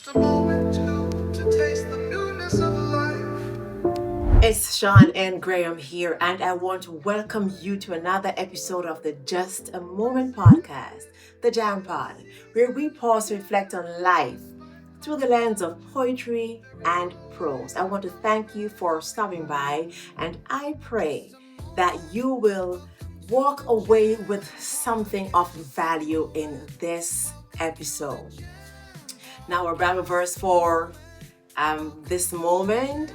Just a moment to taste the newness of life. It's Shawn N. Graham here, and I want to welcome you to another episode of the Just a Moment podcast, the Jam Pod, where we pause to reflect on life through the lens of poetry and prose. I want to thank you for stopping by, and I pray that you will walk away with something of value in this episode. Now, our Bible verse for this moment,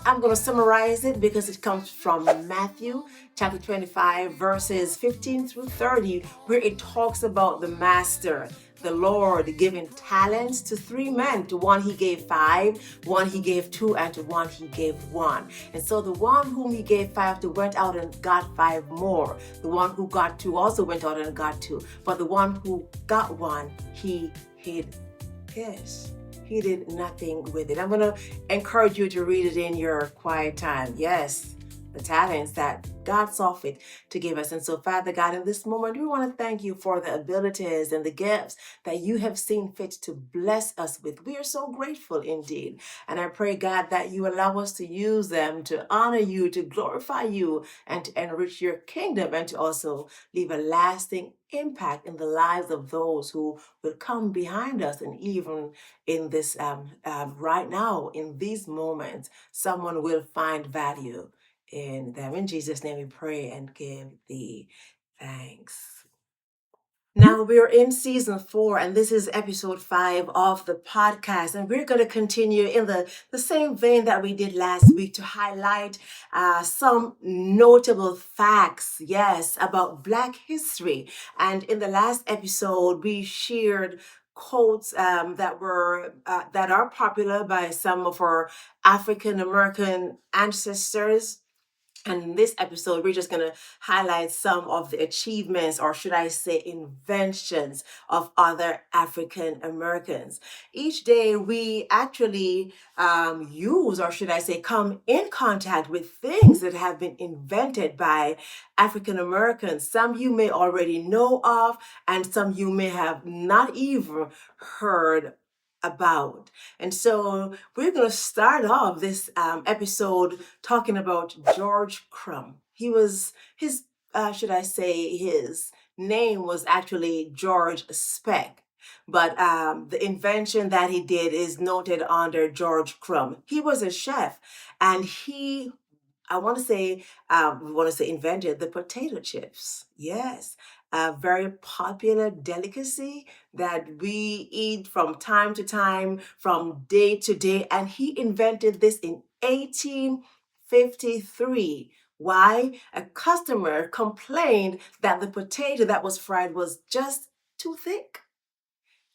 I'm gonna summarize it because it comes from Matthew chapter 25, verses 15 through 30, where it talks about the master, the Lord, giving talents to three men. To one he gave five, one he gave two, and to one he gave one. And so the one whom he gave five to went out and got five more. The one who got two also went out and got two. But the one who got one, he hid his. He did nothing with it. I'm going to encourage you to read it in your quiet time. Yes, the talents that God saw fit to give us. And so, Father God, in this moment, we want to thank you for the abilities and the gifts that you have seen fit to bless us with. We are so grateful indeed. And I pray, God, that you allow us to use them to honor you, to glorify you, and to enrich your kingdom, and to also leave a lasting impact in the lives of those who will come behind us. And even in this right now, in these moments, someone will find value in them. In Jesus' name we pray and give thee thanks. Now we're in season 4, and this is episode 5 of the podcast. And we're going to continue in the same vein that we did last week to highlight some notable facts, yes, about Black history. And in the last episode, we shared quotes that are popular by some of our African American ancestors. And in this episode, we're just going to highlight some of the achievements, or should I say, inventions of other African Americans. Each day, we actually use, or should I say, come in contact with things that have been invented by African Americans. Some you may already know of, and some you may have not even heard about. And so we're going to start off this episode talking about George Crumb. His name was actually George Speck. But the invention that he did is noted under George Crumb. He was a chef, and we want to say invented the potato chips. Yes, a very popular delicacy that we eat from time to time, from day to day. And he invented this in 1853. Why? A customer complained that the potato that was fried was just too thick.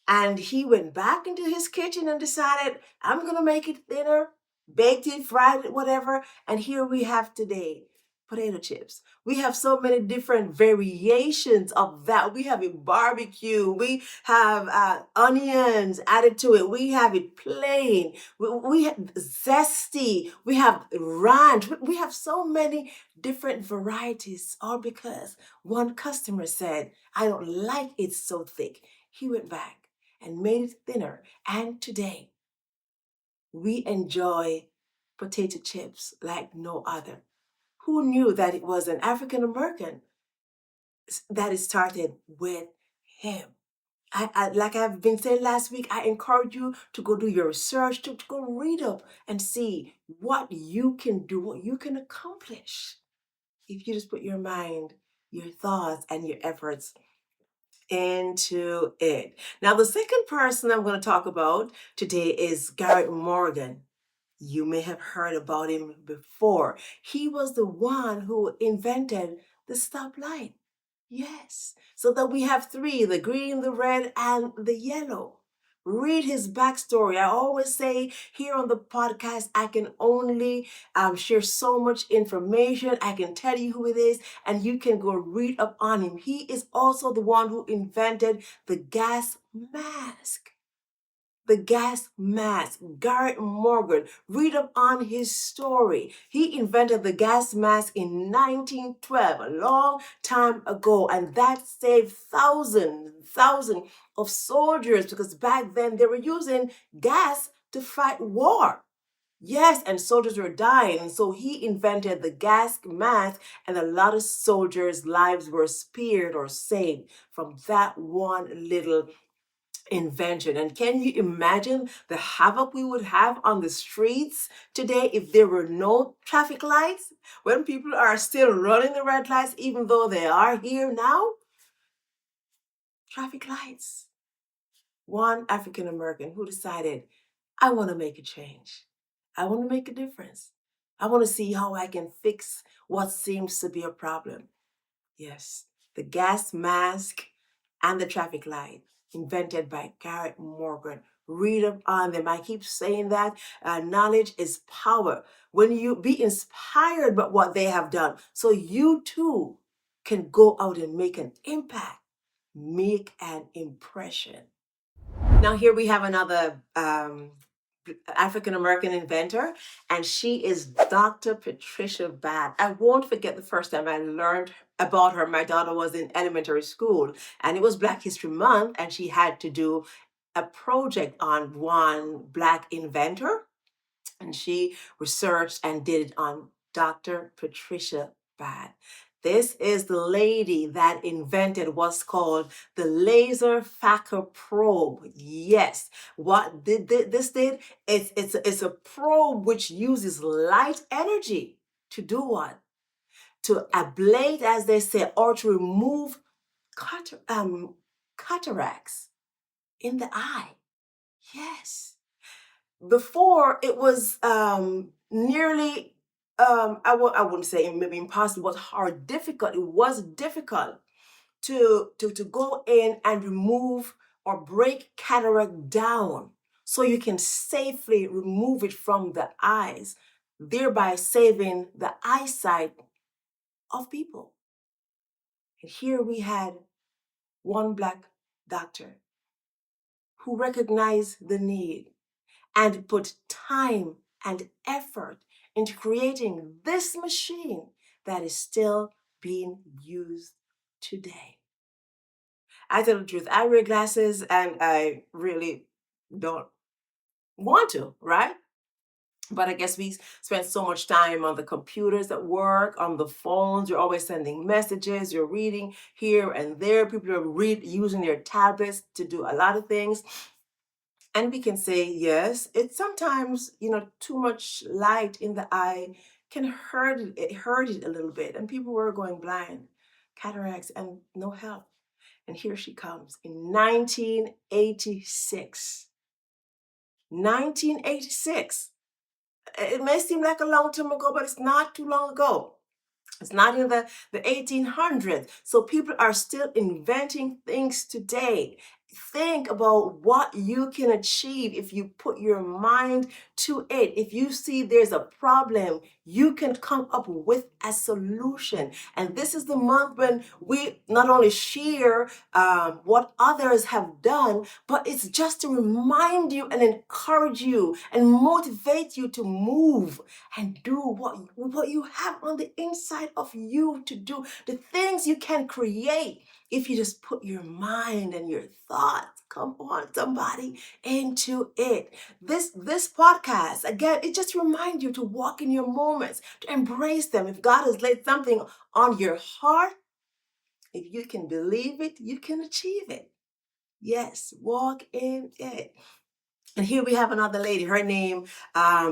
And he went back into his kitchen and decided, I'm going to make it thinner, baked it, fried it, whatever. And here we have today potato chips. We have so many different variations of that. We have it barbecue. We have onions added to it. We have it plain. We have zesty. We have ranch. We have so many different varieties, all because one customer said, I don't like it so thick. He went back and made it thinner. And today, we enjoy potato chips like no other. Who knew that it was an African American that it started with him? Like I've been saying last week, I encourage you to go do your research, to go read up and see what you can do, what you can accomplish if you just put your mind, your thoughts, and your efforts into it. Now, the second person I'm going to talk about today is Garrett Morgan. You may have heard about him before. He was the one who invented the stoplight. Yes. So that we have three, the green, the red, and the yellow. Read his backstory. I always say here on the podcast, I can only share so much information. I can tell you who it is, and you can go read up on him. He is also the one who invented the gas mask. the gas mask. Garrett Morgan, read up on his story. He invented the gas mask in 1912, a long time ago, and that saved thousands of soldiers because back then they were using gas to fight war. Yes, and soldiers were dying, and so he invented the gas mask, and a lot of soldiers' lives were spared or saved from that one little invention. And can you imagine the havoc we would have on the streets today if there were no traffic lights? When people are still running the red lights, even though they are here now? Traffic lights. One African American who decided, I want to make a change. I want to make a difference. I want to see how I can fix what seems to be a problem. Yes, the gas mask and the traffic light, invented by Garrett Morgan. Read up on them. I keep saying that knowledge is power. When you be inspired by what they have done, so you too can go out and make an impact, make an impression. Now, here we have another African American inventor, and she is Dr. Patricia Bath. I won't forget the first time I learned about her. My daughter was in elementary school, and it was Black History Month, and she had to do a project on one Black inventor, and she researched and did it on Dr. Patricia Bath. This is the lady that invented what's called the laserphaco probe. Yes, what this did? It's a probe which uses light energy to do what? To ablate, as they say, or to remove cataracts in the eye. Yes. Before it was nearly I wouldn't say maybe impossible, but hard, difficult. It was difficult to go in and remove or break cataract down so you can safely remove it from the eyes, thereby saving the eyesight of people. And here we had one Black doctor who recognized the need and put time and effort into creating this machine that is still being used today. I tell the truth, I wear glasses and I really don't want to, right? But I guess we spend so much time on the computers at work, on the phones. You're always sending messages. You're reading here and there. People are using their tablets to do a lot of things. And we can say, yes, it's sometimes, too much light in the eye can hurt it a little bit. And people were going blind, cataracts, and no help. And here she comes in 1986. 1986. It may seem like a long time ago, but it's not too long ago. It's not in the 1800s. So people are still inventing things today. Think about what you can achieve if you put your mind to it. If you see there's a problem, you can come up with a solution. And this is the month when we not only share what others have done, but it's just to remind you and encourage you and motivate you to move and do what you have on the inside of you to do. The things you can create if you just put your mind and your thoughts, come on, somebody, into it. This podcast, again, it just reminds you to walk in your moments, to embrace them. If God has laid something on your heart, if you can believe it, you can achieve it. Yes, walk in it. And here we have another lady. Her name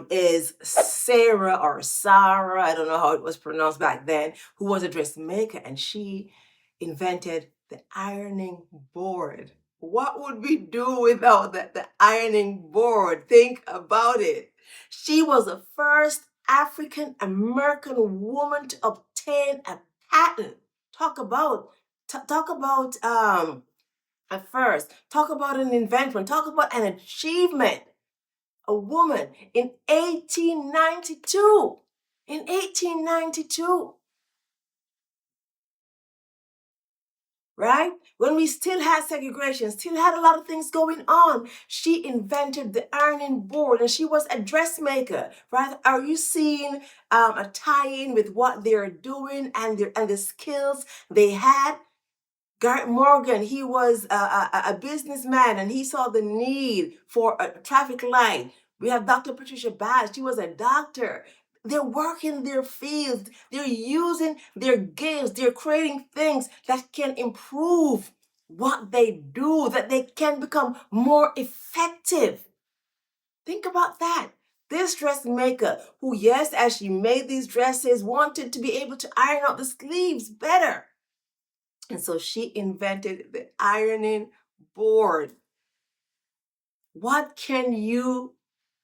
is Sarah or Sarah. I don't know how it was pronounced back then, who was a dressmaker, and she invented the ironing board. What would we do without the ironing board? Think about it. She was the first African American woman to obtain a patent. Talk about at first. Talk about an invention. Talk about an achievement. A woman in 1892. In 1892. right? When we still had segregation, still had a lot of things going on, she invented the ironing board and she was a dressmaker, right? Are you seeing a tie-in with what they're doing and the skills they had? Garrett Morgan, he was a businessman and he saw the need for a traffic light. We have Dr. Patricia Bath, she was a doctor. They're working their fields, they're using their gifts, they're creating things that can improve what they do, that they can become more effective. Think about that. This dressmaker, who, yes, as she made these dresses, wanted to be able to iron out the sleeves better. And so she invented the ironing board. What can you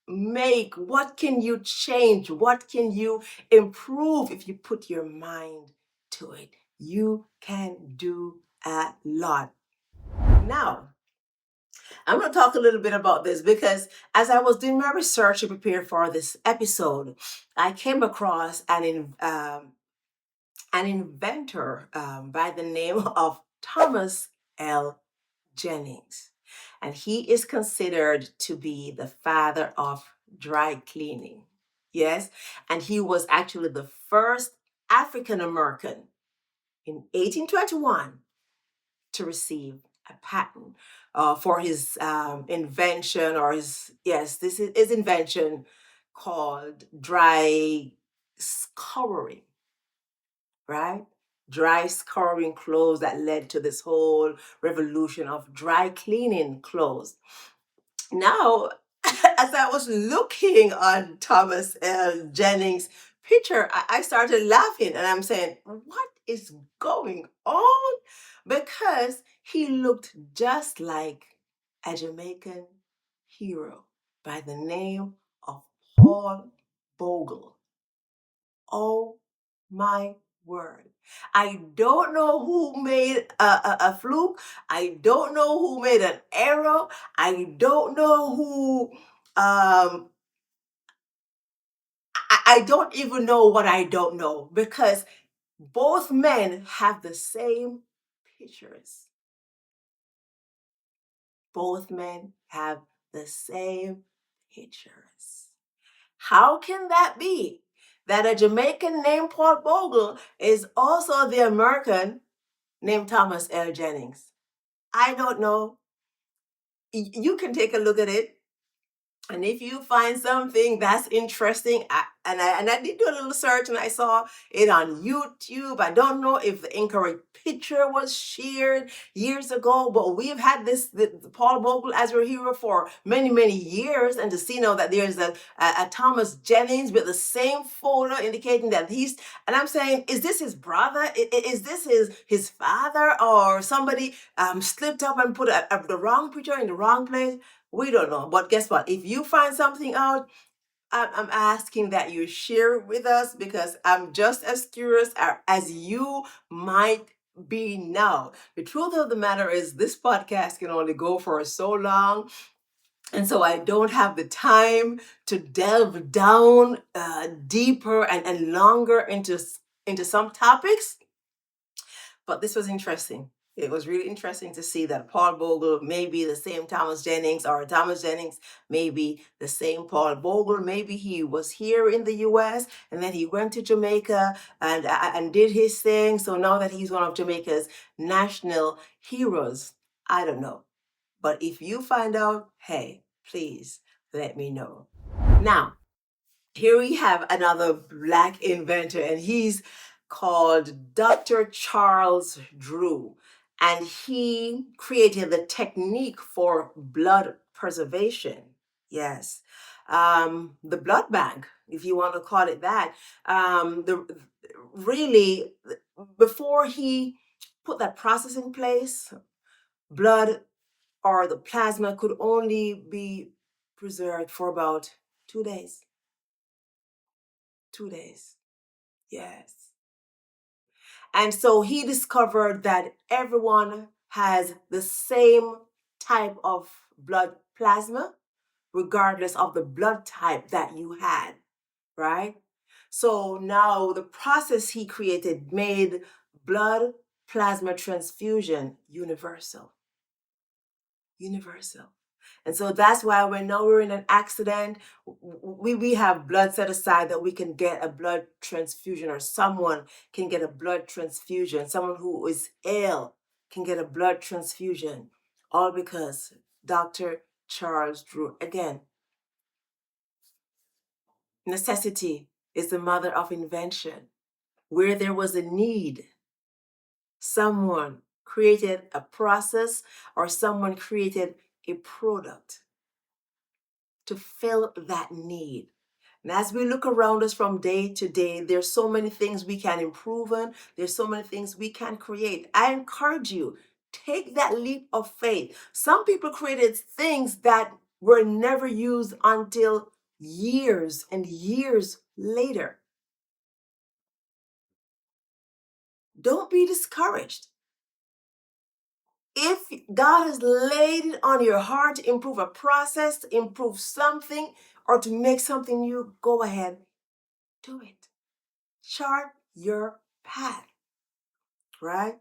make? What can you change? What can you improve if you put your mind to it? You can do a lot. Now, I'm going to talk a little bit about this because as I was doing my research to prepare for this episode, I came across an inventor by the name of Thomas L. Jennings. And he is considered to be the father of dry cleaning. Yes. And he was actually the first African American in 1821 to receive a patent for his invention, or this is his invention called dry scouring, right? Dry scouring clothes that led to this whole revolution of dry cleaning clothes. Now, as I was looking on Thomas L. Jennings' picture, I started laughing and I'm saying, what is going on? Because he looked just like a Jamaican hero by the name of Paul Bogle. Oh my word. I don't know who made a fluke. I don't know who made an error. I don't know who, I don't even know what I don't know, because both men have the same pictures. Both men have the same pictures. How can that be? That a Jamaican named Paul Bogle is also the American named Thomas L. Jennings. I don't know. You can take a look at it. And if you find something that's interesting, I did do a little search and I saw it on YouTube. I don't know if the incorrect picture was shared years ago, but we've had the Paul Bogle as our hero for many, many years. And to see now that there's a Thomas Jennings with the same photo indicating that and I'm saying, is this his brother? Is this his father, or somebody slipped up and put the wrong picture in the wrong place? We don't know. But guess what? If you find something out, I'm asking that you share it with us, because I'm just as curious as you might be now. The truth of the matter is, this podcast can only go for so long. And so I don't have the time to delve down deeper and longer into some topics. But this was interesting. It was really interesting to see that Paul Bogle may be the same Thomas Jennings, or Thomas Jennings may be the same Paul Bogle. Maybe he was here in the US and then he went to Jamaica and did his thing. So now that he's one of Jamaica's national heroes, I don't know. But if you find out, hey, please let me know. Now, here we have another Black inventor, and he's called Dr. Charles Drew. And he created the technique for blood preservation. Yes. The blood bank, if you want to call it that. Really, before he put that process in place, blood or the plasma could only be preserved for about 2 days. 2 days. Yes. And so he discovered that everyone has the same type of blood plasma, regardless of the blood type that you had, right? So now the process he created made blood plasma transfusion, universal. Universal. And so that's why when now we're in an accident, we have blood set aside that we can get a blood transfusion, or someone can get a blood transfusion. Someone who is ill can get a blood transfusion, all because Dr. Charles Drew. Again, necessity is the mother of invention. Where there was a need, someone created a process or someone created a product to fill that need. And as we look around us from day to day, there's so many things we can improve on. There's so many things we can create. I encourage you, take that leap of faith. Some people created things that were never used until years and years later. Don't be discouraged. If God has laid it on your heart to improve a process, to improve something, or to make something new, go ahead, do it. Chart your path, right?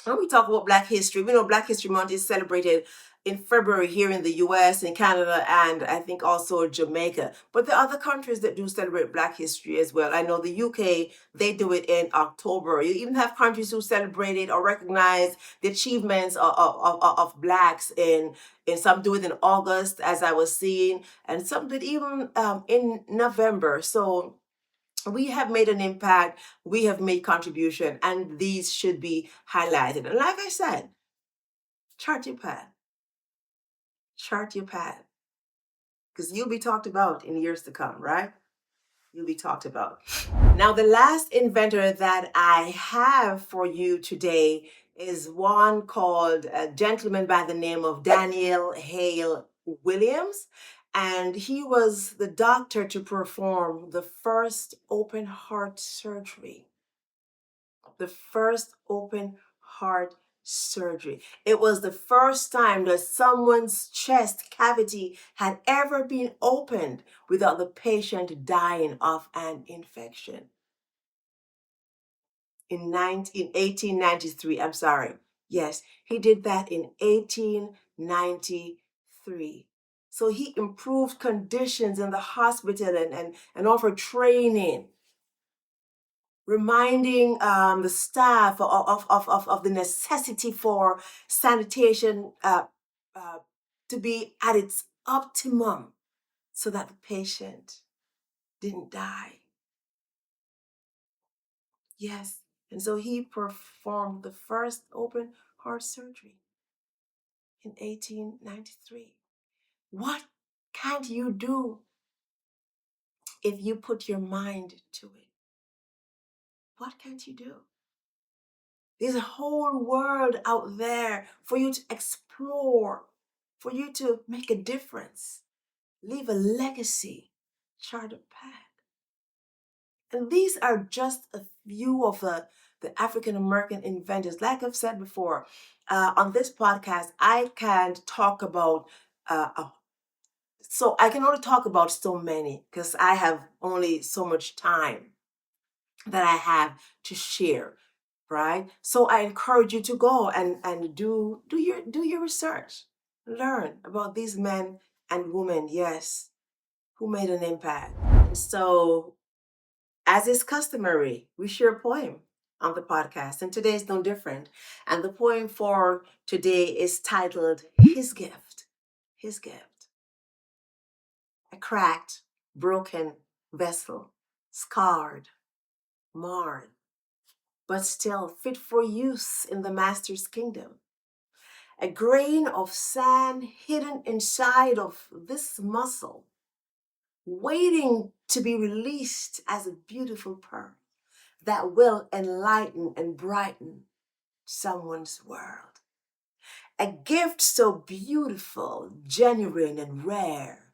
When we talk about Black History, we know Black History Month is celebrated in February here in the US, in Canada, and I think also Jamaica. But there are other countries that do celebrate Black History as well. I know the UK, they do it in October. You even have countries who celebrate it or recognize the achievements of Blacks in some do it in August, as I was seeing, and some do it even in November. So we have made an impact, we have made contribution, and these should be highlighted. And like I said, chart your path. Chart your path. Because you'll be talked about in years to come, right? You'll be talked about. Now, the last inventor that I have for you today is one called a gentleman by the name of Daniel Hale Williams. And he was the doctor to perform the first open heart surgery. The first open heart surgery. It was the first time that someone's chest cavity had ever been opened without the patient dying of an infection. In 1893, I'm sorry. Yes, he did that in 1893. So he improved conditions in the hospital and offered training, reminding the staff of the necessity for sanitation to be at its optimum so that the patient didn't die. Yes. And so he performed the first open heart surgery in 1893. What can't you do if you put your mind to it? What can't you do? There's a whole world out there for you to explore, for you to make a difference, leave a legacy, chart a path. And these are just a few of the African American inventors. Like I've said before, on this podcast, I can't talk about, so I can only talk about so many because I have only so much time that I have to share. Right? So I encourage you to go and do your research. Learn about these men and women, yes, who made an impact. So, as is customary, we share a poem on the podcast, and today is no different. And the poem for today is titled His Gift. His Gift. A cracked, broken vessel, scarred, marred, but still fit for use in the Master's kingdom. A grain of sand hidden inside of this muscle, waiting to be released as a beautiful pearl that will enlighten and brighten someone's world. A gift so beautiful, genuine, and rare,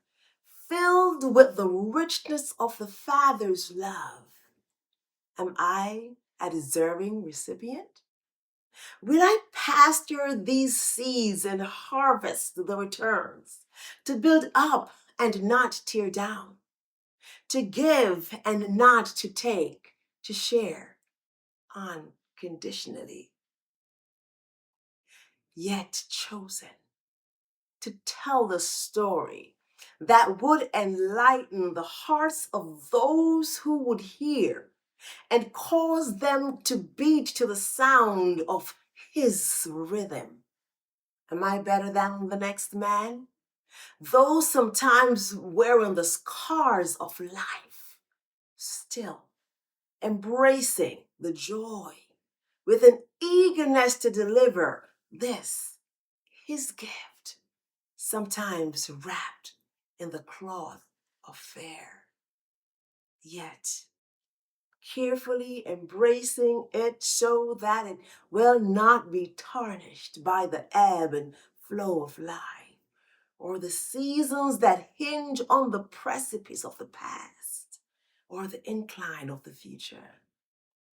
filled with the richness of the Father's love. Am I a deserving recipient? Will I pasture these seeds and harvest the returns, to build up and not tear down, to give and not to take, to share unconditionally? yet chosen to tell the story that would enlighten the hearts of those who would hear and cause them to beat to the sound of his rhythm. Am I better than the next man? Though sometimes wearing the scars of life, still embracing the joy with an eagerness to deliver this, his gift, sometimes wrapped in the cloth of fair, yet carefully embracing it so that it will not be tarnished by the ebb and flow of life, or the seasons that hinge on the precipice of the past, or the incline of the future,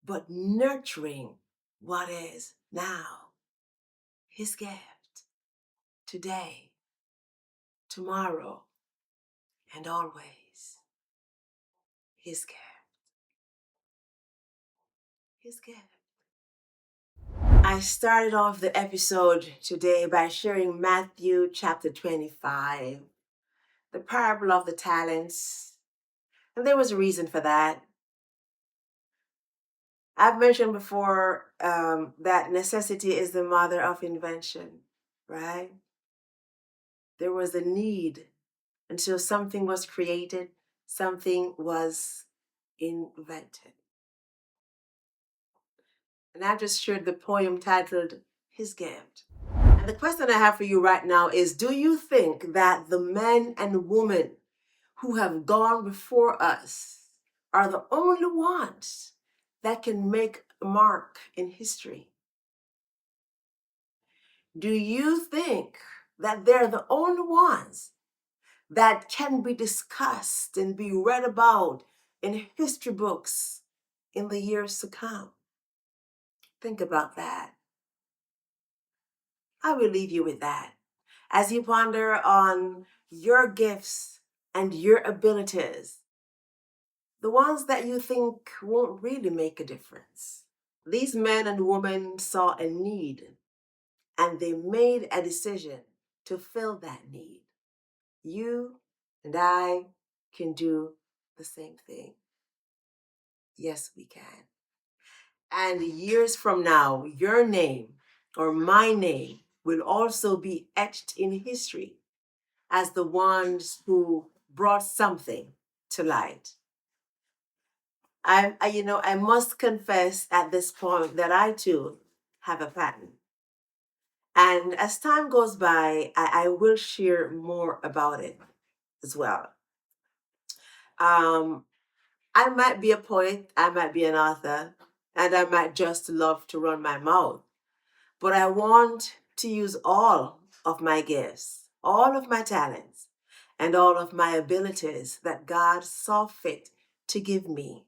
but nurturing what is now, his gift, today, tomorrow, and always, his gift, his gift. I started off the episode today by sharing Matthew chapter 25, the parable of the talents. And there was a reason for that. I've mentioned before that necessity is the mother of invention, right? There was a need until something was created, something was invented. And I just shared the poem titled His Gift. And the question I have for you right now is, do you think that the men and women who have gone before us are the only ones that can make a mark in history? Do you think that they're the only ones that can be discussed and be read about in history books in the years to come? Think about that. I will leave you with that as you ponder on your gifts and your abilities, the ones that you think won't really make a difference. These men and women saw a need and they made a decision to fill that need. You and I can do the same thing. Yes, we can. And years from now, your name or my name will also be etched in history as the ones who brought something to light. I must confess at this point that I too have a pattern. And as time goes by, I will share more about it as well. I might be a poet, I might be an author, and I might just love to run my mouth. But I want to use all of my gifts, all of my talents, and all of my abilities that God saw fit to give me.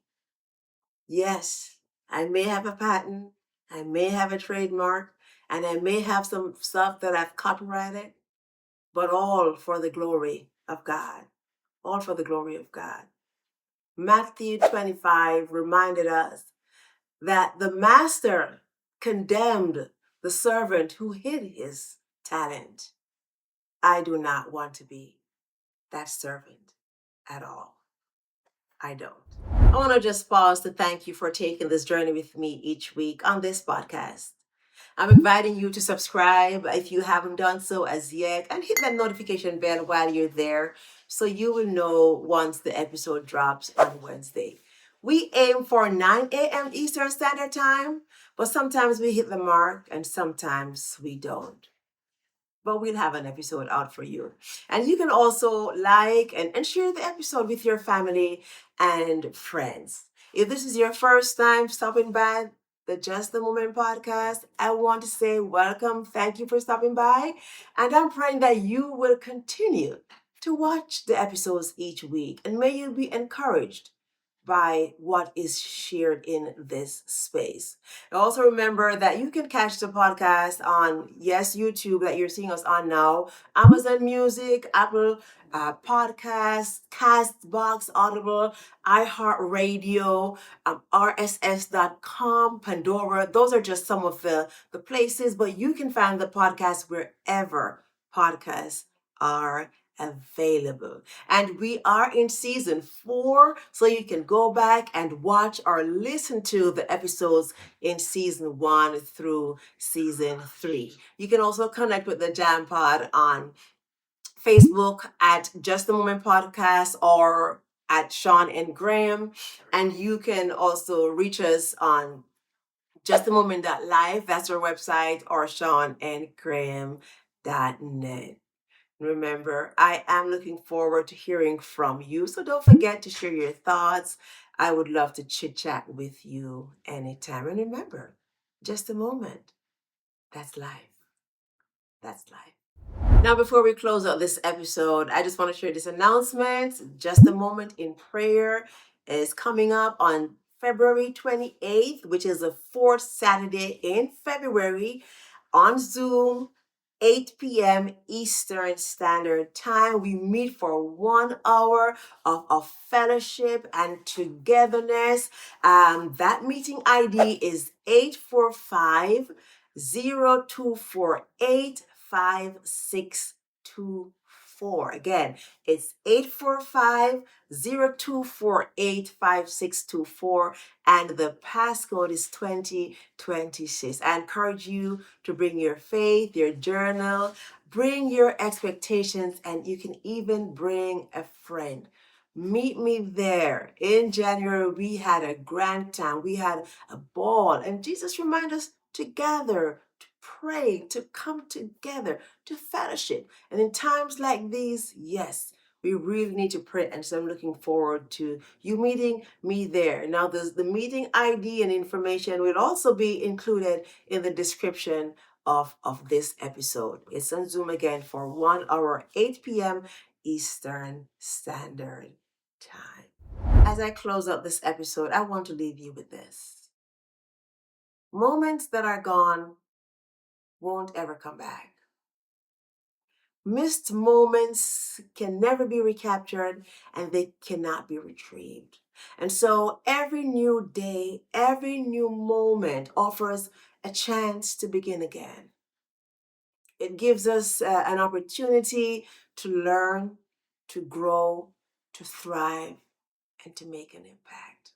Yes, I may have a patent, I may have a trademark, and I may have some stuff that I've copyrighted, but all for the glory of God. All for the glory of God. Matthew 25 reminded us that the master condemned the servant who hid his talent. I do not want to be that servant at all. I don't. I want to just pause to thank you for taking this journey with me each week on this podcast. I'm inviting you to subscribe if you haven't done so as yet, and hit that notification bell while you're there so you will know once the episode drops on Wednesday. We aim for 9 a.m. Eastern Standard Time, but sometimes we hit the mark and sometimes we don't. But we'll have an episode out for you. And you can also like and share the episode with your family and friends. If this is your first time stopping by the Just the Moment podcast, I want to say welcome. Thank you for stopping by. And I'm praying that you will continue to watch the episodes each week. And may you be encouraged by what is shared in this space. Also remember that you can catch the podcast on, yes, YouTube that you're seeing us on now, Amazon Music, Apple Podcasts, Castbox, Audible, iHeartRadio, RSS.com, Pandora. Those are just some of the places, but you can find the podcast wherever podcasts are available. And we are in season 4, so you can go back and watch or listen to the episodes in season 1 through season 3. You can also connect with the Jam Pod on Facebook at Just a Moment Podcast or at Shawn N Graham. And you can also reach us on justamoment.live, that's our website, or ShawnNGraham.net. Remember, I am looking forward to hearing from you. So don't forget to share your thoughts. I would love to chit chat with you anytime. And remember, just a moment. That's life. That's life. Now, before we close out this episode, I just want to share this announcement. Just a Moment in Prayer is coming up on February 28th, which is the fourth Saturday in February, on Zoom, 8 p.m. Eastern Standard Time. We meet for 1 hour of fellowship and togetherness. That meeting ID is 845 0248 5624. Again, it's 845 0248 5624, and the passcode is 2026. I encourage you to bring your faith, your journal, bring your expectations, and you can even bring a friend. Meet me there. In January, we had a grand time. We had a ball, and Jesus reminded us to gather, to pray, to come together, to fellowship. And in times like these, yes, we really need to pray. And so I'm looking forward to you meeting me there. Now, the meeting ID and information will also be included in the description of this episode. It's on Zoom again for 1 hour, 8 p.m. Eastern Standard Time. As I close out this episode, I want to leave you with this. Moments that are gone won't ever come back. Missed moments can never be recaptured, and they cannot be retrieved. And so every new day, every new moment offers a chance to begin again. It gives us an opportunity to learn, to grow, to thrive, and to make an impact.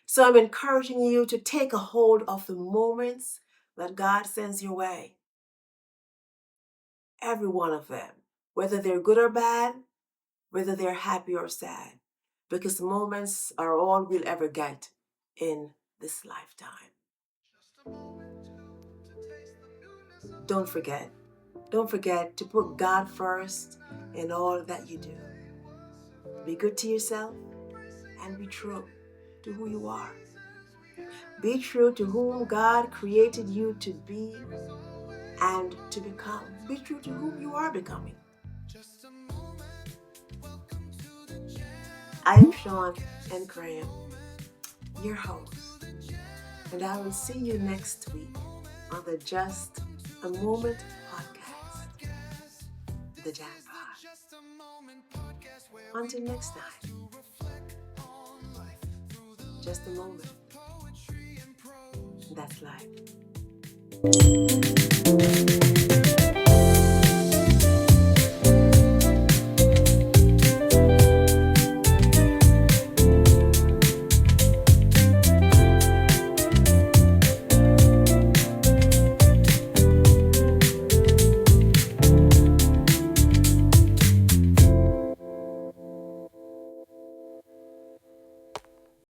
So I'm encouraging you to take a hold of the moments that God sends your way. Every one of them, whether they're good or bad, whether they're happy or sad, because moments are all we'll ever get in this lifetime. Don't forget to put God first in all that you do. Be good to yourself and be true to who you are. Be true to whom God created you to be and to become. Be true to whom you are becoming. I am Shawn N Graham, your host, and I will see you next week on the Just a Moment podcast, the Jam Pod. Until next time, just a moment. That's life.